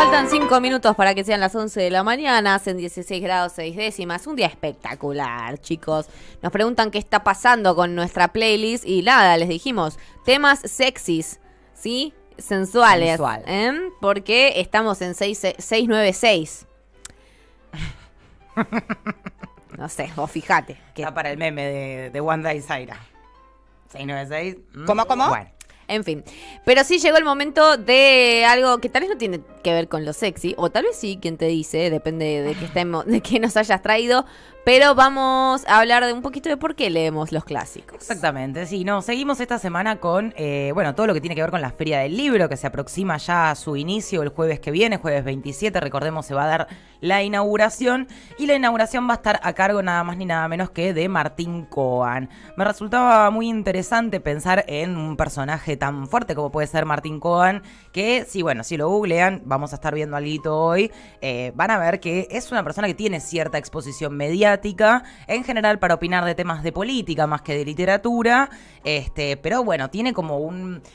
Faltan 5 minutos para que sean las 11 de la mañana, hacen 16 grados 6 décimas, un día espectacular, chicos. Nos preguntan qué está pasando con nuestra playlist y nada, les dijimos, temas sexys, ¿sí? Sensuales, porque estamos en 696. No sé, vos fijate. Está para el meme de Wanda y Zaira. 696. ¿Cómo? Bueno. En fin, pero sí llegó el momento de algo que tal vez no tiene que ver con lo sexy, o tal vez sí, quien te dice, depende de que estemos, de que nos hayas traído, pero vamos a hablar de un poquito de por qué leemos los clásicos. Exactamente, sí, no, seguimos esta semana con, todo lo que tiene que ver con la Feria del Libro, que se aproxima ya a su inicio el jueves que viene, jueves 27, recordemos, se va a dar la inauguración, y la inauguración va a estar a cargo nada más ni nada menos que de Martín Coan. Me resultaba muy interesante pensar en un personaje tan fuerte como puede ser Martín Coan, que si lo googlean, vamos a estar viendo algo hoy, van a ver que es una persona que tiene cierta exposición mediática, en general para opinar de temas de política más que de literatura, pero bueno, tiene como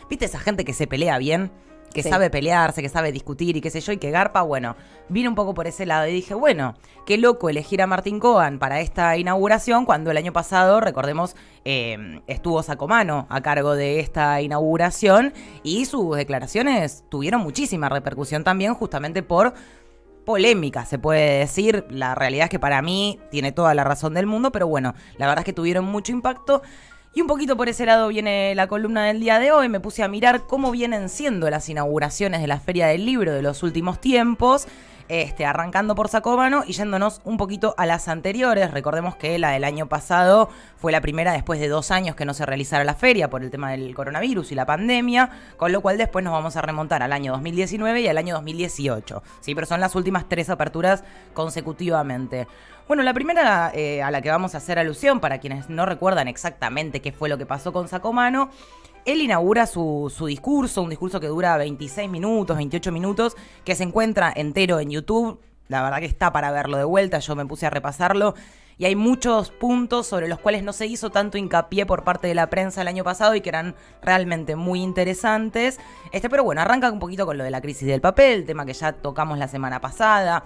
¿viste esa gente que se pelea bien? Que sí, sabe pelearse, que sabe discutir y qué sé yo, y que garpa, bueno, vine un poco por ese lado y dije, bueno, qué loco elegir a Martín Coan para esta inauguración cuando el año pasado, recordemos, estuvo Sacomano a cargo de esta inauguración y sus declaraciones tuvieron muchísima repercusión también justamente por polémica, se puede decir. La realidad es que para mí tiene toda la razón del mundo, pero bueno, la verdad es que tuvieron mucho impacto. Y un poquito por ese lado viene la columna del día de hoy. Me puse a mirar cómo vienen siendo las inauguraciones de la Feria del Libro de los últimos tiempos, arrancando por Sacomano y yéndonos un poquito a las anteriores. Recordemos que la del año pasado fue la primera después de 2 años que no se realizara la feria por el tema del coronavirus y la pandemia, con lo cual después nos vamos a remontar al año 2019 y al año 2018. Sí, pero son las últimas 3 aperturas consecutivamente. Bueno, la primera a la que vamos a hacer alusión, para quienes no recuerdan exactamente qué fue lo que pasó con Sacomano, él inaugura su discurso, un discurso que dura 26 minutos, 28 minutos, que se encuentra entero en YouTube. La verdad que está para verlo de vuelta, yo me puse a repasarlo y hay muchos puntos sobre los cuales no se hizo tanto hincapié por parte de la prensa el año pasado y que eran realmente muy interesantes. Pero bueno, arranca un poquito con lo de la crisis del papel, tema que ya tocamos la semana pasada.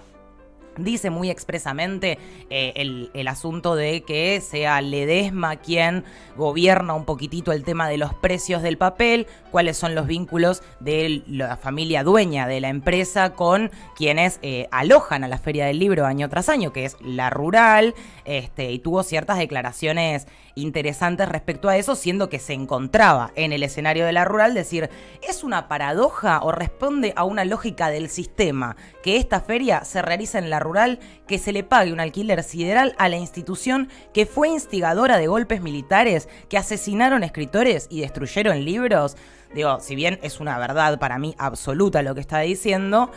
Dice muy expresamente el asunto de que sea Ledesma quien gobierna un poquitito el tema de los precios del papel, cuáles son los vínculos de la familia dueña de la empresa con quienes alojan a la Feria del Libro año tras año, que es la Rural, y tuvo ciertas declaraciones interesantes respecto a eso, siendo que se encontraba en el escenario de la Rural, decir, ¿es una paradoja o responde a una lógica del sistema que esta feria se realiza en la Rural, que se le pague un alquiler sideral a la institución que fue instigadora de golpes militares, que asesinaron escritores y destruyeron libros? Digo, si bien es una verdad para mí absoluta lo que está diciendo,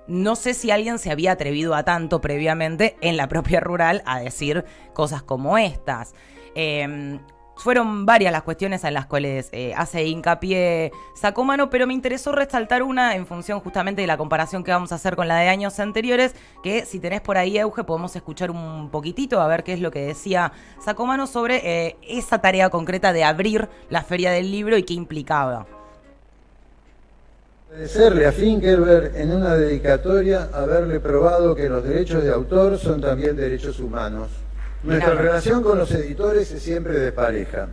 no sé si alguien se había atrevido a tanto previamente en la propia Rural a decir cosas como estas. Fueron varias las cuestiones en las cuales hace hincapié Sacomano, pero me interesó resaltar una en función justamente de la comparación que vamos a hacer con la de años anteriores, que si tenés por ahí, Euge, podemos escuchar un poquitito a ver qué es lo que decía Sacomano sobre esa tarea concreta de abrir la Feria del Libro y qué implicaba. Agradecerle a Finkelberg en una dedicatoria haberle probado que los derechos de autor son también derechos humanos. Nuestra relación con los editores es siempre de pareja.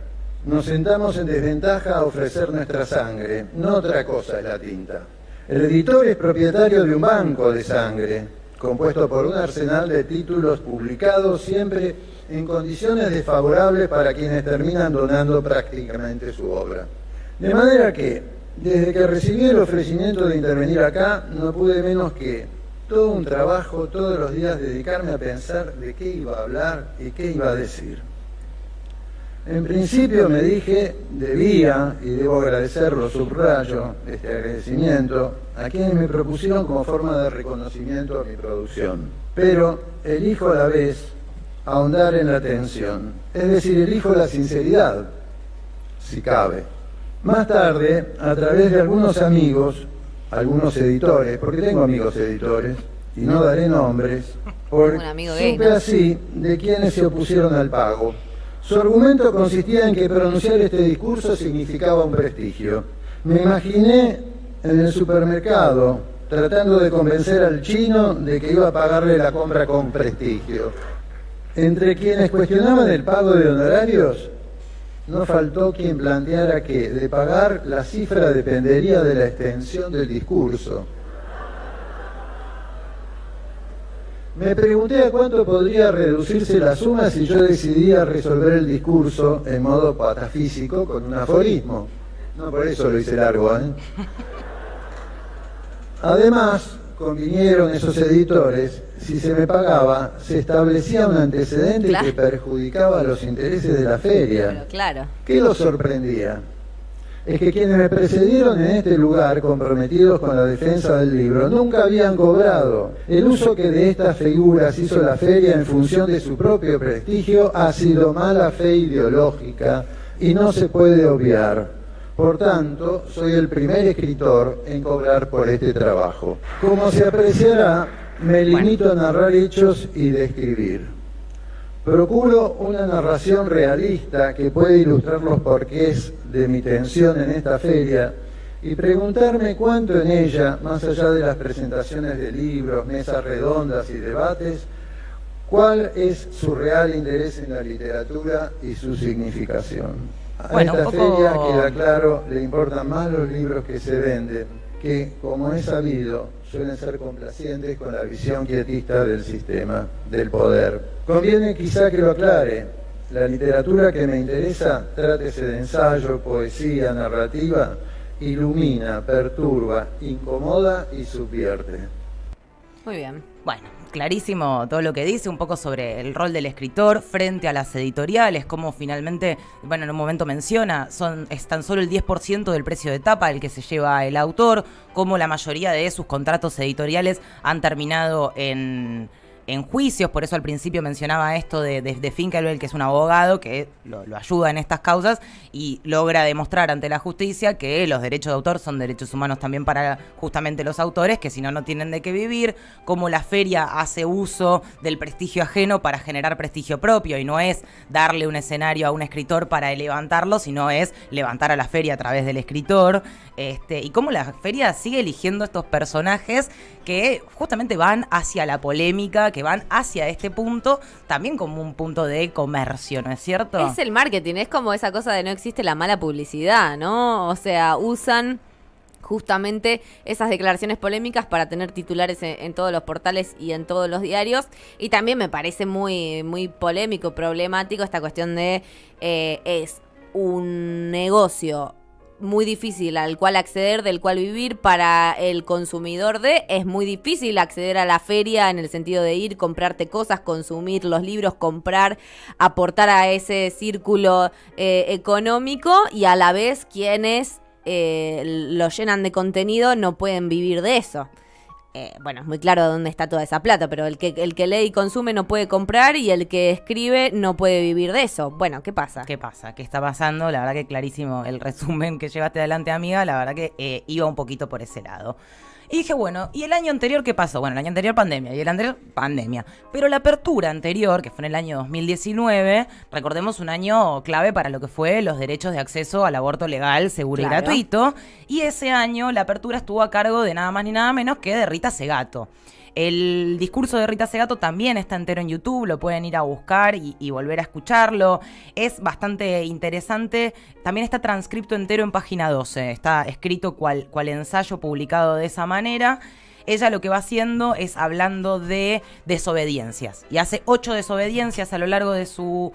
Nos sentamos en desventaja a ofrecer nuestra sangre, no otra cosa es la tinta. El editor es propietario de un banco de sangre, compuesto por un arsenal de títulos publicados siempre en condiciones desfavorables para quienes terminan donando prácticamente su obra. De manera que, desde que recibí el ofrecimiento de intervenir acá, no pude menos que todo un trabajo, todos los días, dedicarme a pensar de qué iba a hablar y qué iba a decir. En principio me dije, debía, y debo agradecerlo, subrayo este agradecimiento, a quienes me propusieron como forma de reconocimiento a mi producción. Pero elijo a la vez ahondar en la atención, es decir, elijo la sinceridad, si cabe. Más tarde, a través de algunos amigos, algunos editores, porque tengo amigos editores, y no daré nombres, porque supe así de quienes se opusieron al pago. Su argumento consistía en que pronunciar este discurso significaba un prestigio. Me imaginé en el supermercado, tratando de convencer al chino de que iba a pagarle la compra con prestigio. Entre quienes cuestionaban el pago de honorarios, no faltó quien planteara que de pagar la cifra dependería de la extensión del discurso. Me pregunté a cuánto podría reducirse la suma si yo decidía resolver el discurso en modo patafísico con un aforismo. No, por eso lo hice largo, ¿eh? Además, convinieron esos editores, si se me pagaba, se establecía un antecedente Claro. que perjudicaba los intereses de la feria. Pero claro. ¿Qué los sorprendía? Es que quienes me precedieron en este lugar, comprometidos con la defensa del libro, nunca habían cobrado. El uso que de estas figuras hizo la feria en función de su propio prestigio ha sido mala fe ideológica y no se puede obviar. Por tanto, soy el primer escritor en cobrar por este trabajo. Como se apreciará, me limito a narrar hechos y describir. Procuro una narración realista que pueda ilustrar los porqués de mi tensión en esta feria y preguntarme cuánto en ella, más allá de las presentaciones de libros, mesas redondas y debates, cuál es su real interés en la literatura y su significación. A Bueno, esta un poco- feria, queda claro, le importan más los libros que se venden, que, como es sabido, suelen ser complacientes con la visión quietista del sistema, del poder. Conviene quizá que lo aclare. La literatura que me interesa, trátese de ensayo, poesía, narrativa, ilumina, perturba, incomoda y subvierte. Muy bien. Bueno, clarísimo todo lo que dice, un poco sobre el rol del escritor frente a las editoriales, cómo finalmente, bueno, en un momento menciona, es tan solo el 10% del precio de tapa el que se lleva el autor, cómo la mayoría de sus contratos editoriales han terminado en juicios. Por eso al principio mencionaba esto de Finkelbeil, que es un abogado que lo ayuda en estas causas y logra demostrar ante la justicia que los derechos de autor son derechos humanos también para justamente los autores, que si no, no tienen de qué vivir, cómo la feria hace uso del prestigio ajeno para generar prestigio propio, y no es darle un escenario a un escritor para levantarlo, sino es levantar a la feria a través del escritor, y cómo la feria sigue eligiendo estos personajes que justamente van hacia la polémica, que van hacia este punto, también como un punto de comercio, ¿no es cierto? Es el marketing, es como esa cosa de no existe la mala publicidad, ¿no? O sea, usan justamente esas declaraciones polémicas para tener titulares en todos los portales y en todos los diarios. Y también me parece muy, muy polémico, problemático esta cuestión de es un negocio muy difícil al cual acceder, del cual vivir para el consumidor es muy difícil acceder a la feria en el sentido de ir, comprarte cosas, consumir los libros, comprar, aportar a ese círculo económico, y a la vez quienes lo llenan de contenido no pueden vivir de eso. Bueno, es muy claro dónde está toda esa plata, pero el que lee y consume no puede comprar, y el que escribe no puede vivir de eso. Bueno, ¿qué pasa? ¿Qué pasa? ¿Qué está pasando? La verdad que clarísimo el resumen que llevaste adelante, amiga. La verdad que iba un poquito por ese lado. Y dije, bueno, ¿y el año anterior qué pasó? Bueno, el año anterior pandemia, y el anterior pandemia. Pero la apertura anterior, que fue en el año 2019, recordemos un año clave para lo que fue los derechos de acceso al aborto legal, seguro Claro. y gratuito. Y ese año la apertura estuvo a cargo de nada más ni nada menos que de Rita Segato. El discurso de Rita Segato también está entero en YouTube, lo pueden ir a buscar y volver a escucharlo. Es bastante interesante. También está transcripto entero en página 12. Está escrito cual ensayo publicado de esa manera. Ella lo que va haciendo es hablando de desobediencias. Y hace 8 desobediencias a lo largo de su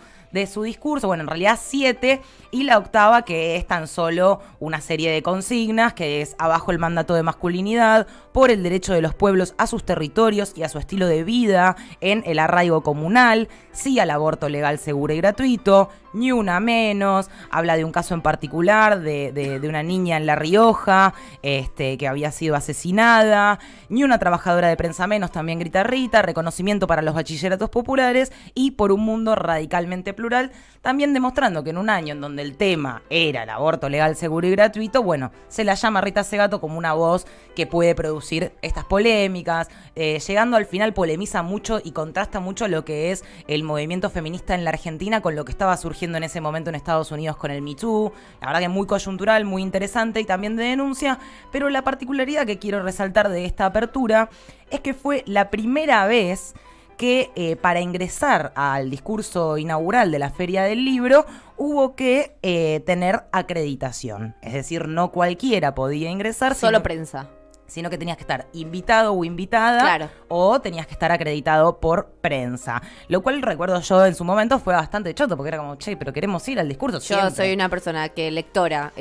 discurso, bueno, en realidad 7, y la octava, que es tan solo una serie de consignas, que es abajo el mandato de masculinidad, por el derecho de los pueblos a sus territorios y a su estilo de vida, en el arraigo comunal, sí al aborto legal, seguro y gratuito, ni una menos, habla de un caso en particular de una niña en La Rioja, que había sido asesinada, ni una trabajadora de prensa menos, también grita Rita, reconocimiento para los bachilleratos populares y por un mundo radicalmente plural, plural, también demostrando que en un año en donde el tema era el aborto legal, seguro y gratuito, bueno, se la llama Rita Segato como una voz que puede producir estas polémicas, llegando al final polemiza mucho y contrasta mucho lo que es el movimiento feminista en la Argentina con lo que estaba surgiendo en ese momento en Estados Unidos con el Me Too. La verdad que muy coyuntural, muy interesante y también de denuncia, pero la particularidad que quiero resaltar de esta apertura es que fue la primera vez que para ingresar al discurso inaugural de la Feria del Libro hubo que tener acreditación. Es decir, no cualquiera podía ingresar. Solo prensa. Sino que tenías que estar invitado o invitada, claro, o tenías que estar acreditado por prensa. Lo cual recuerdo yo en su momento fue bastante choto, porque era como, che, pero queremos ir al discurso. Yo siempre. soy una persona que lectora,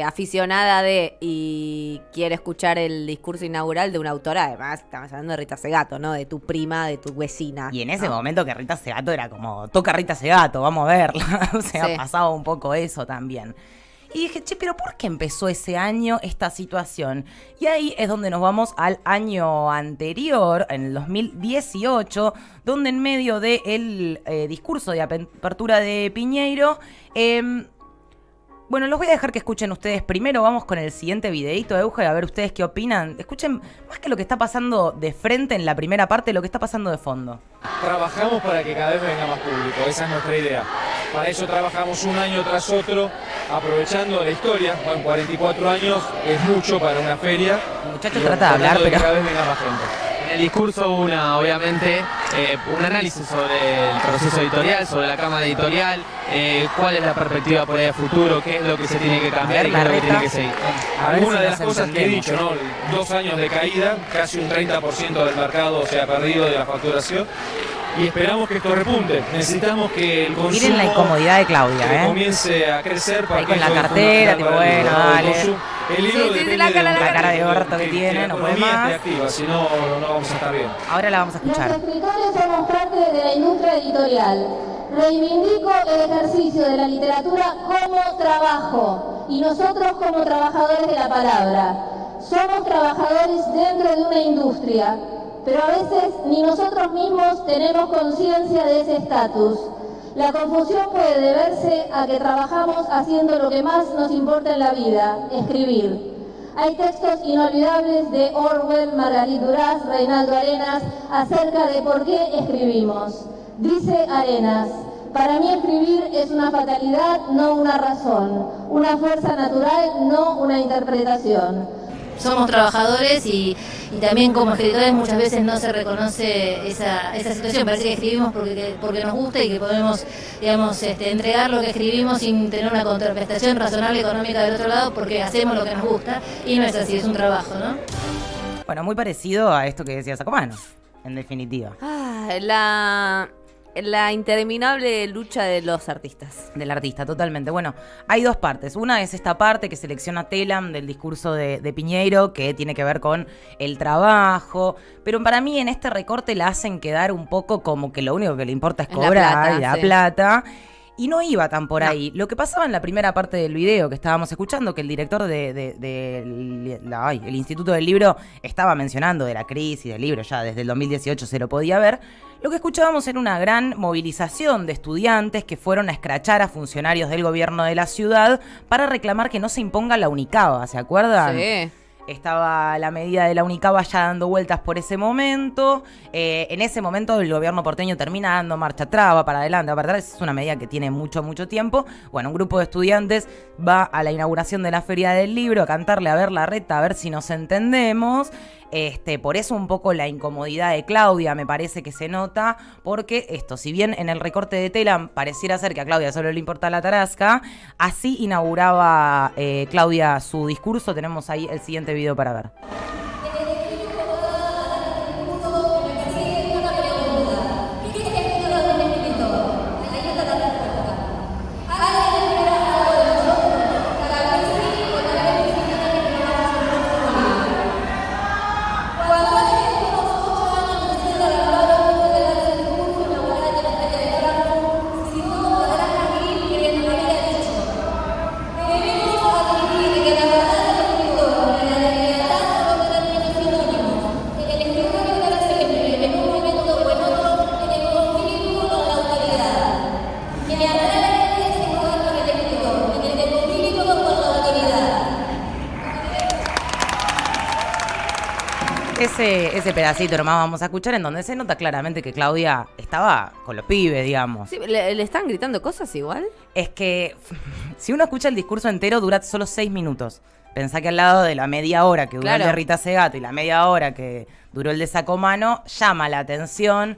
aficionada de y quiere escuchar el discurso inaugural de una autora. Además, estamos hablando de Rita Segato, ¿no? De tu prima, de tu vecina. Y en ese momento que Rita Segato era como, toca Rita Segato, vamos a verla. O sea, sí, pasaba un poco eso también. Y dije, che, pero ¿por qué empezó ese año esta situación? Y ahí es donde nos vamos al año anterior, en el 2018, donde en medio del discurso de apertura de Piñeiro, bueno, los voy a dejar que escuchen ustedes primero. Vamos con el siguiente videito, Euge, a ver ustedes qué opinan. Escuchen más que lo que está pasando de frente en la primera parte, lo que está pasando de fondo. Trabajamos para que cada vez venga más público, esa es nuestra idea. Para eso trabajamos un año tras otro, aprovechando la historia. Bueno, 44 años es mucho para una feria. El muchacho trata de hablar, pero que cada vez venga más gente. En el discurso obviamente, un análisis sobre el proceso editorial, sobre la cámara editorial, cuál es la perspectiva por ahí a futuro, qué es lo que se tiene que cambiar y qué es lo que tiene que seguir. Algunas de las cosas que he dicho, ¿no? 2 años de caída, casi un 30% del mercado se ha perdido de la facturación. Y esperamos que esto repunte. Necesitamos que el consumo miren la incomodidad de Claudia, comience a crecer para ahí que con la esto cartera, tipo, bueno, dale. El libro Sí, depende la cara de orto que tiene, la no puede economía más. esté activa, si no, no vamos a estar bien. Ahora la vamos a escuchar. Los escritores somos parte de la industria editorial. Reivindico el ejercicio de la literatura como trabajo y nosotros como trabajadores de la palabra. Somos trabajadores dentro de una industria, pero a veces ni nosotros mismos tenemos conciencia de ese estatus. La confusión puede deberse a que trabajamos haciendo lo que más nos importa en la vida, escribir. Hay textos inolvidables de Orwell, Margarit Duras, Reinaldo Arenas, acerca de por qué escribimos. Dice Arenas: para mí escribir es una fatalidad, no una razón, una fuerza natural, no una interpretación. Somos trabajadores y también como escritores muchas veces no se reconoce esa situación. Parece que escribimos porque nos gusta y que podemos, digamos, entregar lo que escribimos sin tener una contraprestación razonable económica del otro lado porque hacemos lo que nos gusta y no es así, es un trabajo, ¿no? Bueno, muy parecido a esto que decía Sacomano, en definitiva. La interminable lucha de los artistas. Del artista, totalmente. Bueno, hay dos partes. Una es esta parte que selecciona Telam del discurso de Piñeiro, que tiene que ver con el trabajo. Pero para mí en este recorte la hacen quedar un poco como que lo único que le importa es cobrar y la plata. Y no iba tan por ahí. Lo que pasaba en la primera parte del video que estábamos escuchando, que el director el Instituto del Libro estaba mencionando de la crisis del libro, ya desde el 2018 se lo podía ver. Lo que escuchábamos era una gran movilización de estudiantes que fueron a escrachar a funcionarios del gobierno de la ciudad para reclamar que no se imponga la Unicaba, ¿se acuerdan? Sí. Estaba la medida de la Unicaba ya dando vueltas por ese momento. En ese momento el gobierno porteño termina dando marcha atrás, va para adelante, va para atrás. Es una medida que tiene mucho tiempo. Bueno, un grupo de estudiantes va a la inauguración de la Feria del Libro a cantarle a ver la reta, a ver si nos entendemos. Por eso un poco la incomodidad de Claudia me parece que se nota, porque esto, si bien en el recorte de Telam pareciera ser que a Claudia solo le importa la tarasca, así inauguraba Claudia su discurso. Tenemos ahí el siguiente video para ver. ese pedacito nomás vamos a escuchar en donde se nota claramente que Claudia estaba con los pibes, digamos. Sí, ¿le están gritando cosas igual? Es que si uno escucha el discurso entero dura solo 6 minutos. Pensá que al lado de la media hora que duró el de Rita Segato y la media hora que duró el de Sacomano, llama la atención.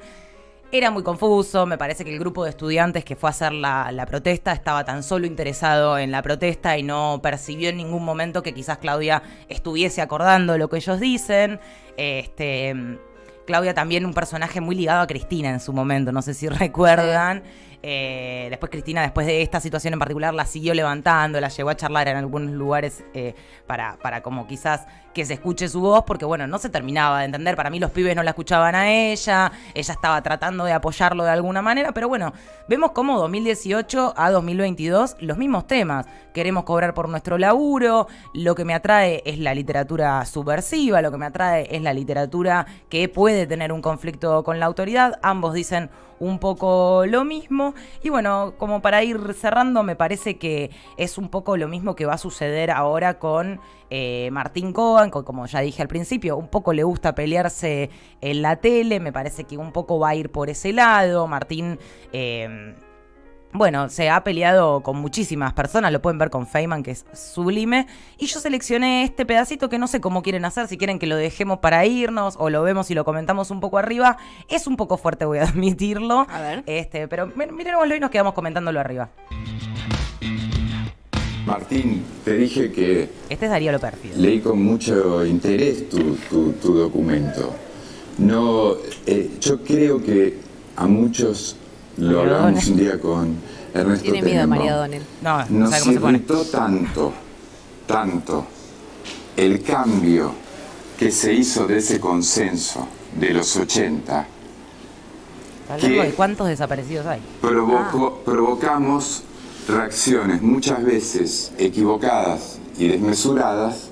Era muy confuso, me parece que el grupo de estudiantes que fue a hacer la protesta estaba tan solo interesado en la protesta y no percibió en ningún momento que quizás Claudia estuviese acordando lo que ellos dicen. Claudia también un personaje muy ligado a Cristina en su momento, no sé si recuerdan. Después Cristina, después de esta situación en particular, la siguió levantando, la llevó a charlar en algunos lugares para como quizás que se escuche su voz, porque bueno, no se terminaba de entender. Para mí los pibes no la escuchaban a ella estaba tratando de apoyarlo de alguna manera, pero bueno, vemos como 2018 a 2022 los mismos temas. Queremos cobrar por nuestro laburo, lo que me atrae es la literatura subversiva, lo que me atrae es la literatura que puede tener un conflicto con la autoridad. Ambos dicen un poco lo mismo. Y bueno, como para ir cerrando, me parece que es un poco lo mismo que va a suceder ahora con Martín Cohen, como ya dije al principio, un poco le gusta pelearse en la tele, me parece que un poco va a ir por ese lado. Martín, bueno, se ha peleado con muchísimas personas, lo pueden ver con Feynman, que es sublime, y yo seleccioné este pedacito que no sé cómo quieren hacer, si quieren que lo dejemos para irnos, o lo vemos y lo comentamos un poco arriba. Es un poco fuerte, voy a admitirlo. A ver. Pero mirémoslo y nos quedamos comentándolo arriba. Martín, te dije que... Este es Darío Lopérfido. Leí con mucho interés tu documento. No, yo creo que a muchos... Lo hablamos un día con Ernesto Tiene miedo María Donel. Nos irritó tanto el cambio que se hizo de ese consenso de los 80. Hablando de cuántos desaparecidos hay. Provocamos reacciones muchas veces equivocadas y desmesuradas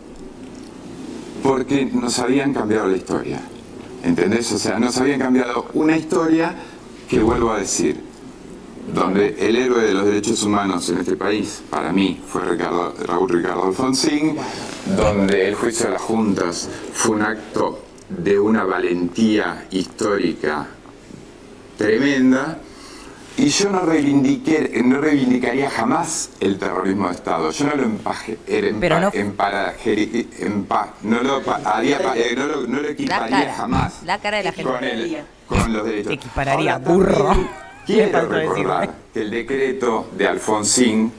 porque nos habían cambiado la historia. ¿Entendés? O sea, nos habían cambiado una historia que, vuelvo a decir, donde el héroe de los derechos humanos en este país, para mí, fue Raúl Ricardo Alfonsín, donde el juicio de las juntas fue un acto de una valentía histórica tremenda, y yo no reivindicaría jamás el terrorismo de Estado. Yo no lo equiparía jamás la cara de la gente con los derechos. Equipararía burro. Quiero recordar que el decreto de Alfonsín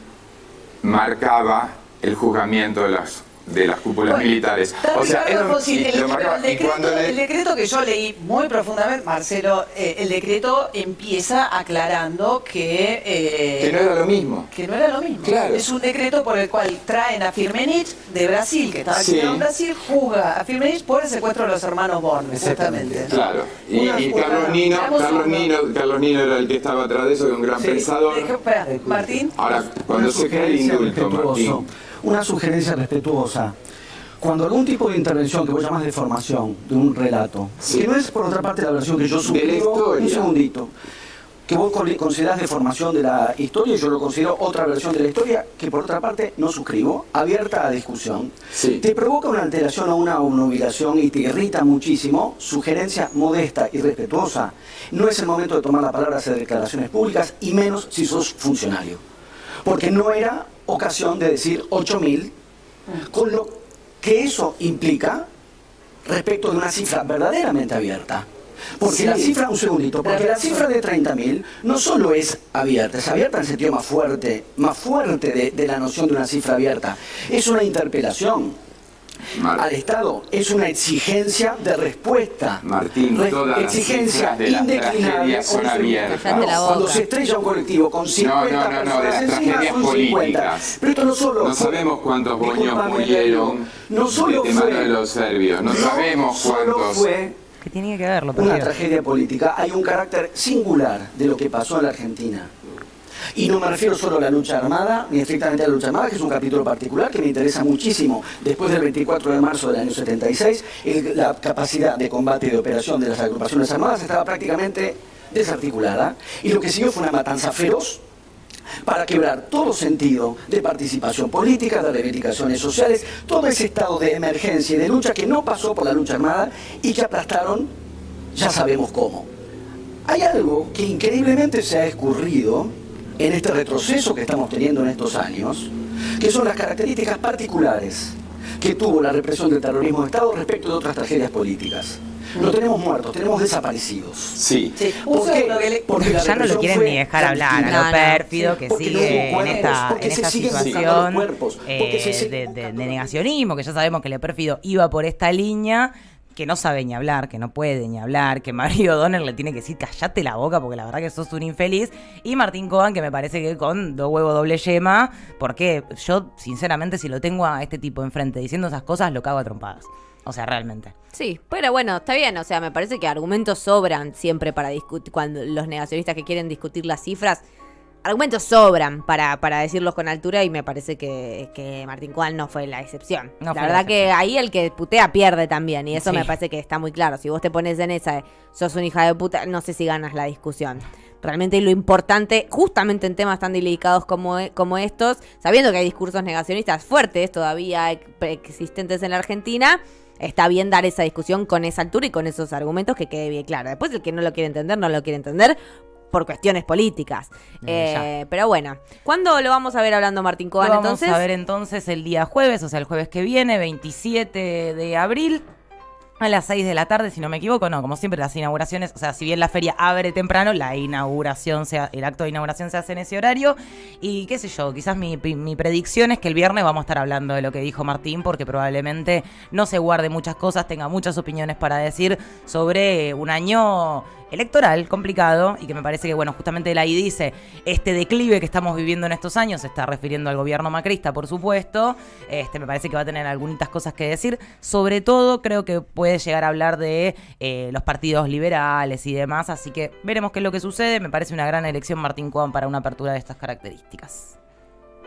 marcaba el juzgamiento de las cúpulas militares. O sea, el decreto que yo leí muy profundamente, Marcelo, el decreto empieza aclarando que no era lo mismo. Que no era lo mismo. Claro. Es un decreto por el cual traen a Firmenich de Brasil, que estaba exiliado en Brasil, juzga a Firmenich por el secuestro de los hermanos Born, justamente. Claro. Y Carlos Nino era el que estaba atrás de eso, que un gran pensador. Martín. Ahora, cuando se crea el indulto, Martín. Una sugerencia respetuosa. Cuando algún tipo de intervención que vos llamás de formación de un relato, que no es por otra parte la versión que yo suscribo, un segundito, que vos considerás de formación de la historia, y yo lo considero otra versión de la historia, que por otra parte no suscribo, abierta a discusión, te provoca una alteración o una obnubilación y te irrita muchísimo, sugerencia modesta y respetuosa, no es el momento de tomar la palabra, hacer declaraciones públicas, y menos si sos funcionario. Porque no era ocasión de decir 8.000, con lo que eso implica respecto de una cifra verdaderamente abierta. Porque la cifra, un segundito, porque la cifra de 30.000 no solo es abierta en el sentido más fuerte de la noción de una cifra abierta, es una interpelación al Estado, es una exigencia de respuesta. Martín, todas exigencia indeclinable son abiertas. Cuando se estrella un colectivo con 50 personas encima, son 50. Pero esto no solo no sabemos cuántos boños murieron de mano de los serbios. No sabemos cuántos. ¿Qué tiene que verlo? Una tragedia política. Hay un carácter singular de lo que pasó en la Argentina. Y no me refiero solo a la lucha armada, ni estrictamente a la lucha armada, que es un capítulo particular que me interesa muchísimo. Después del 24 de marzo del año 76, la capacidad de combate y de operación de las agrupaciones armadas estaba prácticamente desarticulada. Y lo que siguió fue una matanza feroz, para quebrar todo sentido de participación política, de reivindicaciones sociales, todo ese estado de emergencia y de lucha que no pasó por la lucha armada y que aplastaron, ya sabemos cómo. Hay algo que increíblemente se ha escurrido en este retroceso que estamos teniendo en estos años, que son las características particulares que tuvo la represión del terrorismo de Estado respecto de otras tragedias políticas. No tenemos muertos, tenemos desaparecidos. Sí. Porque ya no lo quieren ni dejar hablar, a lo pérfido que sigue en esta situación de negacionismo, que ya sabemos que el pérfido iba por esta línea, que no sabe ni hablar, que no puede ni hablar, que Mario Donner le tiene que decir cállate la boca porque la verdad que sos un infeliz, y Martín Coban, que me parece que con 2 huevos doble yema, porque yo sinceramente si lo tengo a este tipo enfrente diciendo esas cosas lo cago a trompadas. O sea, realmente. Sí, pero bueno, está bien, o sea, me parece que argumentos sobran siempre para discutir, cuando los negacionistas que quieren discutir las cifras, argumentos sobran para decirlos con altura, y me parece que Martín Coban no fue la excepción. La verdad que ahí el que putea pierde también, y eso me parece que está muy claro. Si vos te pones en esa, sos una hija de puta, no sé si ganas la discusión. Realmente lo importante, justamente en temas tan delicados como estos, sabiendo que hay discursos negacionistas fuertes todavía existentes en la Argentina, está bien dar esa discusión con esa altura y con esos argumentos, que quede bien claro. Después el que no lo quiere entender, no lo quiere entender por cuestiones políticas. Pero bueno, ¿cuándo lo vamos a ver hablando Martín Coban entonces? Lo vamos a ver entonces el día jueves, o sea, el jueves que viene, 27 de abril. A las 6 de la tarde, si no me equivoco, no, como siempre las inauguraciones, o sea, si bien la feria abre temprano, el acto de inauguración se hace en ese horario, y qué sé yo, quizás mi predicción es que el viernes vamos a estar hablando de lo que dijo Martín, porque probablemente no se guarde muchas cosas, tenga muchas opiniones para decir sobre un año electoral complicado, y que me parece que, bueno, justamente él ahí dice, este declive que estamos viviendo en estos años, se está refiriendo al gobierno macrista, por supuesto, me parece que va a tener algunas cosas que decir, sobre todo creo que puede llegar a hablar de los partidos liberales y demás, así que veremos qué es lo que sucede. Me parece una gran elección Martín Coban para una apertura de estas características.